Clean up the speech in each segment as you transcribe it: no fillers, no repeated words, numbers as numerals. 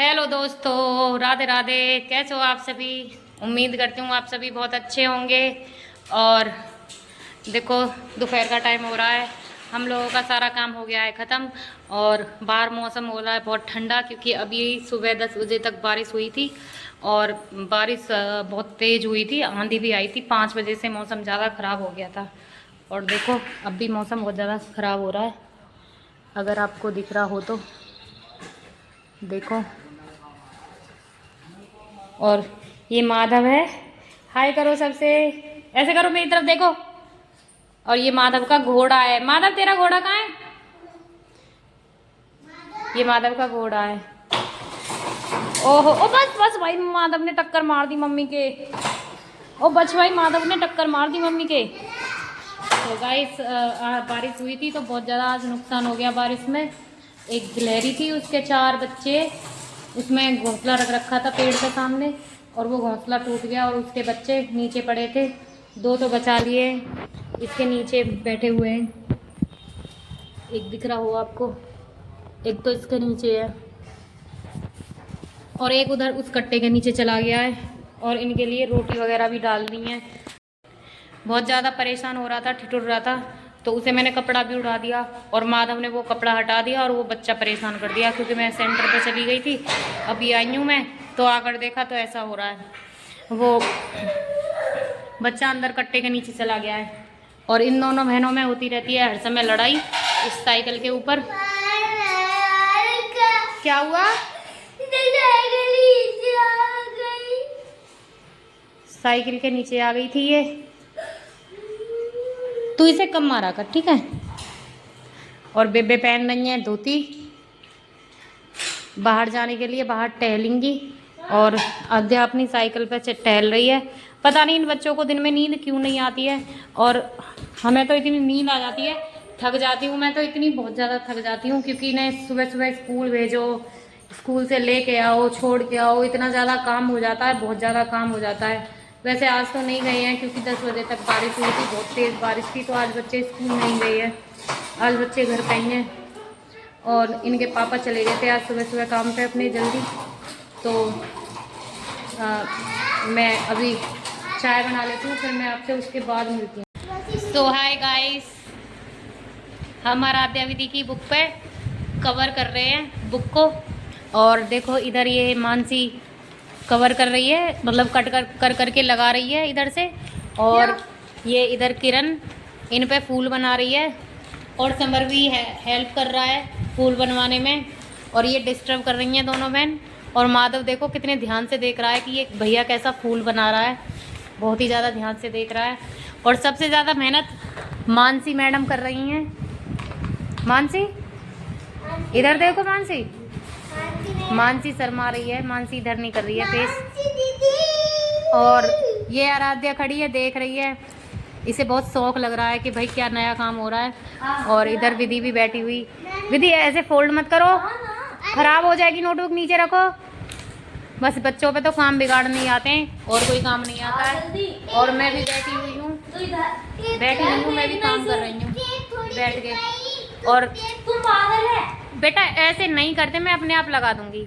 Hello दोस्तों, राधे राधे। कैसे हो आप सभी? उम्मीद करती हूँ आप सभी बहुत अच्छे होंगे। और देखो, दोपहर का टाइम हो रहा है, हम लोगों का सारा काम हो गया है ख़त्म। और बाहर मौसम हो रहा है बहुत ठंडा, क्योंकि अभी सुबह 10 बजे तक बारिश हुई थी। और बारिश बहुत तेज़ हुई थी, आंधी भी आई थी। 5 बजे से मौसम ज़्यादा ख़राब हो गया था। और देखो, अब भी मौसम बहुत ज़्यादा ख़राब हो रहा है, अगर आपको दिख रहा हो तो देखो। और ये माधव है, हाय करो सबसे, ऐसे करो, मेरी तरफ देखो। और ये माधव का घोड़ा है। माधव, तेरा घोड़ा कहाँ है? ये माधव का घोड़ा है। ओहो, ओ बस बस भाई, माधव ने टक्कर मार दी मम्मी के। ओ बच भाई, माधव ने टक्कर मार दी मम्मी के। तो गाइस, बारिश हुई थी तो बहुत ज़्यादा आज नुकसान हो गया बारिश में। एक गिलहरी थी, उसके 4 बच्चे उसमें घोंसला रख रखा था पेड़ के सामने, और वो घोंसला टूट गया और उसके बच्चे नीचे पड़े थे। 2 तो बचा लिए, इसके नीचे बैठे हुए हैं। एक दिख रहा हो आपको, एक तो इसके नीचे है, और एक उधर उस कट्टे के नीचे चला गया है। और इनके लिए रोटी वगैरह भी डाल दी है। बहुत ज़्यादा परेशान हो रहा था, ठिठुर रहा था, तो उसे मैंने कपड़ा भी उड़ा दिया, और माधव ने वो कपड़ा हटा दिया, और वो बच्चा परेशान कर दिया, क्योंकि मैं सेंटर पे चली गई थी। अभी आई हूँ मैं, तो आकर देखा तो ऐसा हो रहा है। वो बच्चा अंदर कट्टे के नीचे चला गया है। और इन दोनों बहनों में होती रहती है हर समय लड़ाई इस साइकिल के ऊपर। क्या हुआ? साइकिल के नीचे आ गई थी ये। तू इसे कम मारा कर, ठीक है? और बेबे पहन रही है धोती, बाहर जाने के लिए, बाहर टहलेंगी। और अध्या अपनी साइकिल पर टहल रही है। पता नहीं इन बच्चों को दिन में नींद क्यों नहीं आती है, और हमें तो इतनी नींद आ जाती है, थक जाती हूँ मैं तो, इतनी बहुत ज़्यादा थक जाती हूँ, क्योंकि इन्हें सुबह सुबह स्कूल भेजो, स्कूल से लेके आओ, छोड़ के आओ, इतना ज़्यादा काम हो जाता है, बहुत ज़्यादा काम हो जाता है। वैसे आज तो नहीं गए हैं, क्योंकि 10 बजे तक बारिश हुई थी, बहुत तेज़ बारिश थी, तो आज बच्चे स्कूल नहीं गए हैं, आज बच्चे घर पे ही हैं। और इनके पापा चले गए थे आज सुबह सुबह काम पे अपने जल्दी। तो मैं अभी चाय बना लेती हूँ, फिर मैं आपसे उसके बाद मिलती हूँ। सो हाय गाइस, हम आराध्या विधि की बुक पे कवर कर रहे हैं बुक को। और देखो, इधर ये मानसी कवर कर रही है, मतलब कट कर करके लगा रही है इधर से। और ये इधर किरण इन पे फूल बना रही है, और समर भी हेल्प कर रहा है फूल बनवाने में। और ये डिस्टर्ब कर रही हैं दोनों बहन। और माधव देखो कितने ध्यान से देख रहा है कि ये भैया कैसा फूल बना रहा है, बहुत ही ज़्यादा ध्यान से देख रहा है। और सबसे ज़्यादा मेहनत मानसी मैडम कर रही हैं। मानसी, इधर देखो, मानसी शर्मा रही है, मानसी इधर नहीं कर रही है फेस। और ये आराध्या खड़ी है, देख रही है, इसे बहुत शौक लग रहा है कि भाई क्या नया काम हो रहा है। और इधर विधि भी बैठी हुई। विधि, ऐसे फोल्ड मत करो, खराब हो जाएगी नोटबुक, नीचे रखो। बस बच्चों पे तो काम बिगाड़ने ही आते हैं, और कोई काम नहीं आता है। और मैं भी बैठी हुई हूँ, मैं भी काम कर रही हूँ बैठ के। और बेटा ऐसे नहीं करते, मैं अपने आप लगा दूंगी।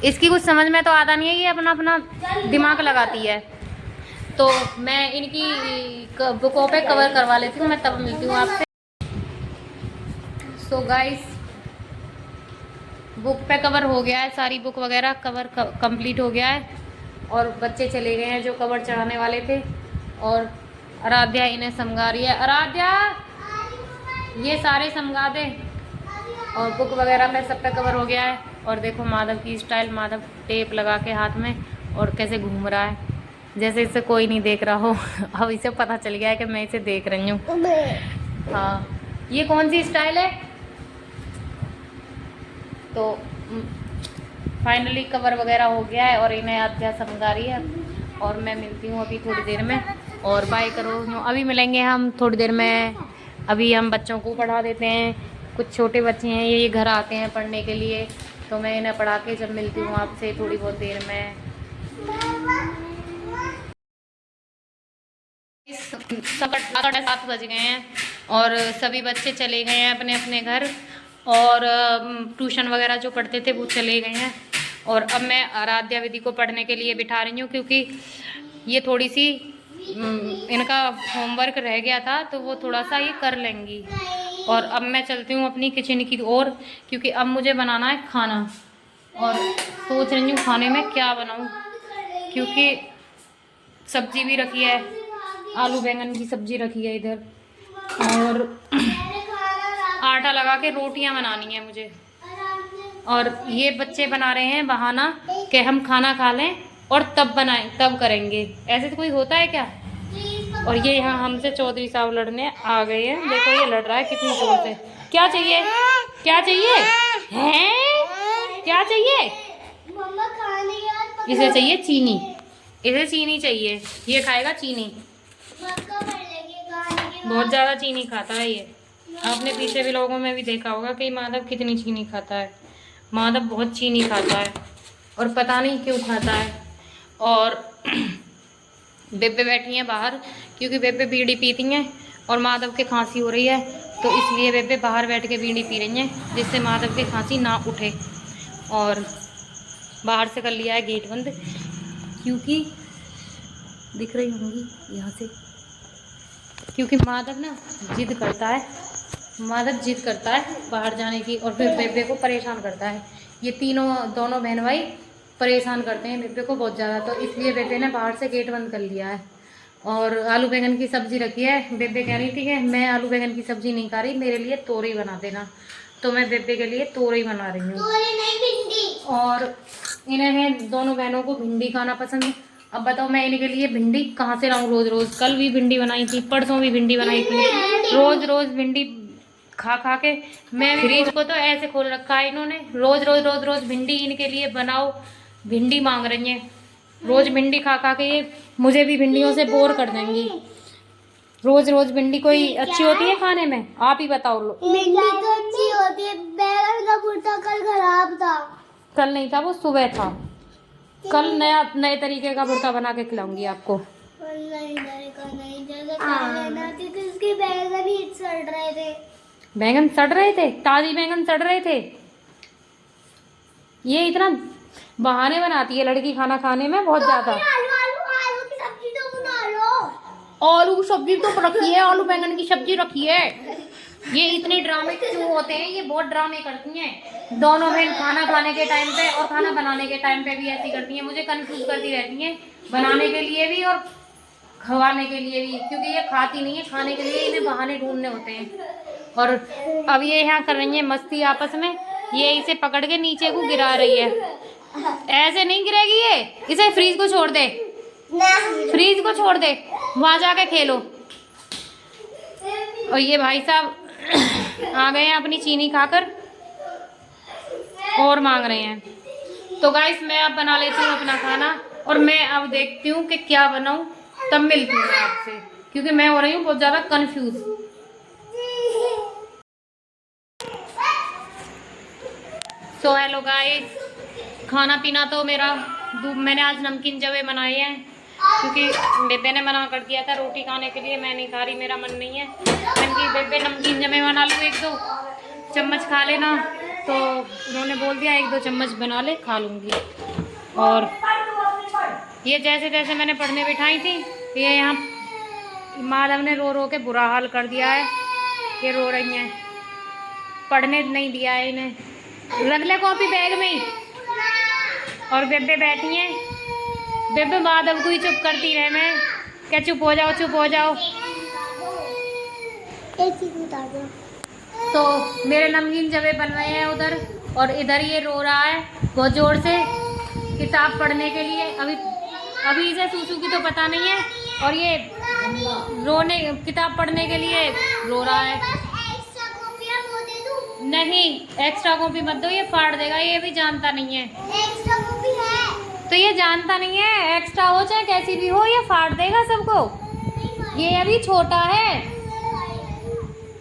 इसकी कुछ समझ में तो आता नहीं है, ये अपना अपना दिमाग लगाती है। तो मैं इनकी बुकों पे कवर करवा लेती हूँ, मैं तब मिलती हूँ आपसे। सो गाइस, बुक पे कवर हो गया है, सारी बुक वगैरह कवर कंप्लीट हो गया है। और बच्चे चले गए हैं जो कवर चढ़ाने वाले थे। और आराध्या इन्हें समझा रही है। आराध्या, ये सारे समझा दे। और बुक वगैरह पे सब पे कवर हो गया है। और देखो माधव की स्टाइल, माधव टेप लगा के हाथ में, और कैसे घूम रहा है जैसे इसे कोई नहीं देख रहा हो। अब इसे पता चल गया है कि मैं इसे देख रही हूँ। हाँ, ये कौन सी स्टाइल है? तो फाइनली कवर वगैरह हो गया है, और इन्हें अध्या समझा रही है। और मैं मिलती हूँ अभी थोड़ी देर में, और बाय करो। अभी मिलेंगे हम थोड़ी देर में। अभी हम बच्चों को पढ़ा देते हैं, कुछ छोटे बच्चे हैं, ये घर आते हैं पढ़ने के लिए, तो मैं इन्हें पढ़ा के जब मिलती हूँ आपसे थोड़ी बहुत देर में। 7 बज गए हैं, और सभी बच्चे चले गए हैं अपने अपने घर। और ट्यूशन वगैरह जो पढ़ते थे वो चले गए हैं। और अब मैं आराध्या विधि को पढ़ने के लिए बिठा रही हूँ, क्योंकि ये थोड़ी सी इनका होमवर्क रह गया था तो वो थोड़ा सा ये कर लेंगी। और अब मैं चलती हूँ अपनी किचन की ओर, क्योंकि अब मुझे बनाना है खाना। और सोच रही हूँ खाने में क्या बनाऊँ, क्योंकि सब्जी भी रखी है, आलू बैंगन की सब्जी रखी है इधर, और आटा लगा के रोटियां बनानी है मुझे। और ये बच्चे बना रहे हैं बहाना कि हम खाना खा लें और तब बनाएं, तब करेंगे। ऐसे तो कोई होता है क्या। और ये यहाँ हमसे चौधरी साहब लड़ने आ गए हैं। देखो ये लड़ रहा है कितनी जोर से। क्या चाहिए, क्या चाहिए हैं, क्या चाहिए? इसे चाहिए चीनी, इसे चीनी चाहिए, ये खाएगा चीनी। बहुत ज़्यादा चीनी खाता है ये। आपने पीछे भी लोगों में भी देखा होगा कि माधव कितनी चीनी खाता है। माधव बहुत चीनी खाता है और पता नहीं क्यों खाता है। और बेबे बैठी हैं बाहर, क्योंकि बेबे बीड़ी पीती हैं और माधव के खांसी हो रही है, तो इसलिए बेबे बाहर बैठ के बीड़ी पी रही हैं, जिससे माधव के खांसी ना उठे। और बाहर से कर लिया है गेट बंद, क्योंकि दिख रही होंगी यहाँ से, क्योंकि माधव ना जिद करता है, माधव जिद करता है बाहर जाने की, और फिर बेबे को परेशान करता है। ये दोनों बहन भाई परेशान करते हैं बेबे को बहुत ज़्यादा, तो इसलिए बेबे ने बाहर से गेट बंद कर लिया है। और आलू बैंगन की सब्ज़ी रखी है। बेबे कह रही थी कि मैं आलू बैंगन की सब्ज़ी नहीं खा रही, मेरे लिए तोरई बना देना, तो मैं बेबे के लिए तोरई बना रही हूँ। और इन्हें दोनों बहनों को भिंडी खाना पसंद है। अब बताओ मैं इनके लिए भिंडी कहाँ से लाऊं रोज़ रोज़। कल भी भिंडी बनाई थी, परसों भी भिंडी बनाई थी। रोज़ रोज़ भिंडी खा खा के मैं फ्रिज को तो ऐसे खोल रखा है इन्होंने। रोज़ रोज़ भिंडी इनके लिए बनाओ, भिंडी मांग रही हैं। रोज़ भिंडी खा खा के ये मुझे भी भिंडियों से बोर कर देंगी। रोज़ रोज़ भिंडी कोई अच्छी होती है खाने में? आप ही बताओ लो। भिंडी तो अच्छी होती है। बैगन का भुर्ता कल खराब था। कल नहीं था, वो सुबह था। कल नए तरीके का भुर्ता बना के खिलाऊंगी आपको। बैगन ही सड़ रहे थे। बैंगन सड़ रहे थे? ताजी बैंगन सड़ रहे थे? ये इतना बहाने बनाती है लड़की खाना खाने में बहुत ज्यादा। आलू की सब्जी तो बना लो। आलू की सब्जी तो रखी है, आलू बैंगन की सब्जी रखी है। ये इतने ड्रामे क्यों होते हैं? ये बहुत ड्रामे करती हैं दोनों बहन, खाना खाने के टाइम पे और खाना बनाने के टाइम पे भी ऐसी करती हैं। मुझे कंफ्यूज करती रहती हैं, बनाने के लिए भी और खवाने के लिए भी, क्योंकि ये खाती नहीं है। खाने के लिए इन्हें बहाने ढूंढने होते हैं। और अब ये यहाँ कर रही है मस्ती आपस में। ये इसे पकड़ के नीचे को गिरा रही है। ऐसे नहीं गिरेगी ये, इसे फ्रीज को छोड़ दे, फ्रीज को छोड़ दे, वहां जाके खेलो। और ये भाई साहब आ गए हैं अपनी चीनी खाकर और मांग रहे हैं। तो गाइस मैं अब बना लेती हूँ अपना खाना, और मैं अब देखती हूँ कि क्या बनाऊँ, तब मिलती हूँ आपसे, क्योंकि मैं हो रही हूँ बहुत ज़्यादा कंफ्यूज। तो हेलो गाइस, खाना पीना तो मैंने आज नमकीन जवे बनाए हैं, क्योंकि बेबे ने मना कर दिया था रोटी खाने के लिए। मैं नहीं खा रही, मेरा मन नहीं है। मैंने बेबे नमकीन जवे बना लो, 1-2 चम्मच खा लेना, तो उन्होंने बोल दिया 1-2 चम्मच बना ले, खा लूँगी। और ये जैसे जैसे मैंने पढ़ने बिठाई थी, ये यहाँ माधव ने रो रो के बुरा हाल कर दिया है। ये रो रही हैं, पढ़ने नहीं दिया है इन्हें। रख ले कॉपी बैग में ही। और बेबे बैठी हैं, बेबे माधव को ही चुप करती रहे। मैं क्या चुप हो जाओ, चुप हो जाओ। तो मेरे नमकीन जवे बन रहे हैं उधर, और इधर ये रो रहा है बहुत ज़ोर से किताब पढ़ने के लिए। अभी इसे सूसू की तो पता नहीं है, और ये रोने किताब पढ़ने के लिए रो रहा है। नहीं, एक्स्ट्रा कॉपी मत दो, ये फाड़ देगा। ये भी जानता नहीं है, एक्स्ट्रा कॉपी है तो ये जानता नहीं है। एक्स्ट्रा हो चाहे कैसी भी हो, ये फाड़ देगा सबको। ये अभी छोटा है,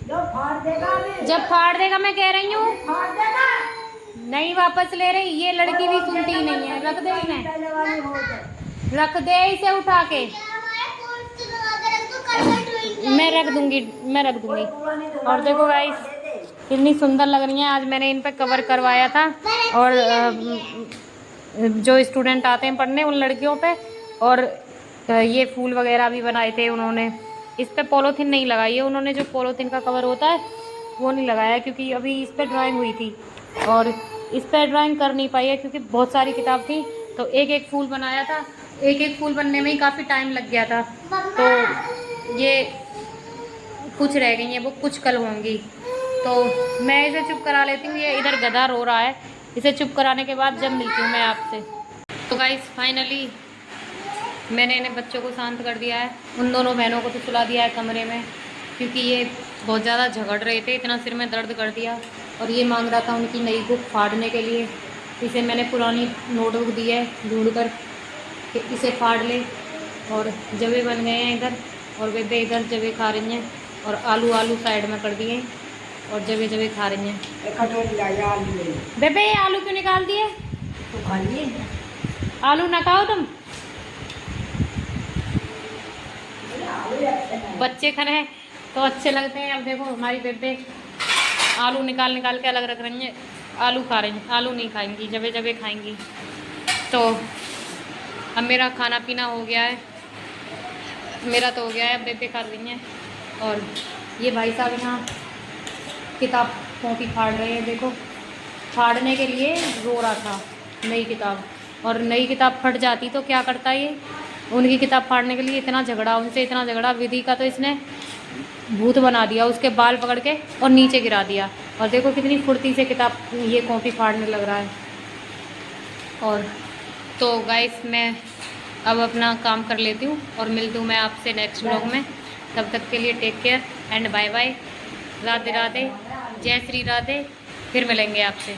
जब फाड़ देगा मैं कह रही हूँ। नहीं वापस ले रही, ये लड़की भी सुनती ही नहीं है। रख दे इन्हें, रख दे इसे उठा के। मैं रख दूंगी। और देखो गाइस कितनी सुंदर लग रही हैं। आज मैंने इन पे कवर करवाया था, और जो स्टूडेंट आते हैं पढ़ने उन लड़कियों पे। और ये फूल वगैरह भी बनाए थे उन्होंने। इस पे पॉलीथीन नहीं लगाई है उन्होंने, जो पॉलीथीन का कवर होता है वो नहीं लगाया, क्योंकि अभी इस पे ड्राइंग हुई थी और इस पे ड्राइंग कर नहीं पाई है क्योंकि बहुत सारी किताब थी। तो एक एक फूल बनाया था, एक एक फूल बनने में ही काफ़ी टाइम लग गया था। तो ये कुछ रह गई हैं, वो कुछ कल होंगी। तो मैं इसे चुप करा लेती हूँ, ये इधर गधा रो रहा है। इसे चुप कराने के बाद जब मिलती हूँ मैं आपसे। तो गाइस फाइनली मैंने इन्हें बच्चों को शांत कर दिया है। उन दोनों बहनों को तो सुला दिया है कमरे में, क्योंकि ये बहुत ज़्यादा झगड़ रहे थे, इतना सिर में दर्द कर दिया। और ये मांग रहा था उनकी नई बुक फाड़ने के लिए। इसे मैंने पुरानी नोटबुक दी है ढूंढ कर कि इसे फाड़ ले। और जवे बन गए हैं इधर, और बेबे इधर जवे खा रही हैं, और आलू आलू साइड में कर दिए और जवे जवे खा रही हैं। बेबे ये आलू क्यों निकाल दिए? तो खा लिए आलू ना खाओ तुम, बच्चे खाने तो अच्छे लगते हैं। अब देखो हमारी बेबे आलू निकाल निकाल के अलग रख रही हैं, आलू खा रही हैं। आलू नहीं खाएंगी, जबे जबे खाएंगी। तो अब मेरा खाना पीना हो गया है, मेरा तो हो गया है, अब बेबे खा रही हैं। और ये भाई साहब यहाँ किताब कॉपी फाड़ रहे हैं। देखो फाड़ने के लिए रो रहा था नई किताब, और नई किताब फट जाती तो क्या करता ये। उनकी किताब फाड़ने के लिए इतना झगड़ा, उनसे इतना झगड़ा। विधि का तो इसने भूत बना दिया, उसके बाल पकड़ के और नीचे गिरा दिया। और देखो कितनी फुर्ती से किताब ये कॉपी फाड़ने लग रहा है। और तो गाइस मैं अब अपना काम कर लेती हूँ और मिलती हूँ मैं आपसे नेक्स्ट व्लॉग में। तब तक के लिए take care and bye bye. Radhe Radhe, जय श्री राधे। फिर मिलेंगे आपसे।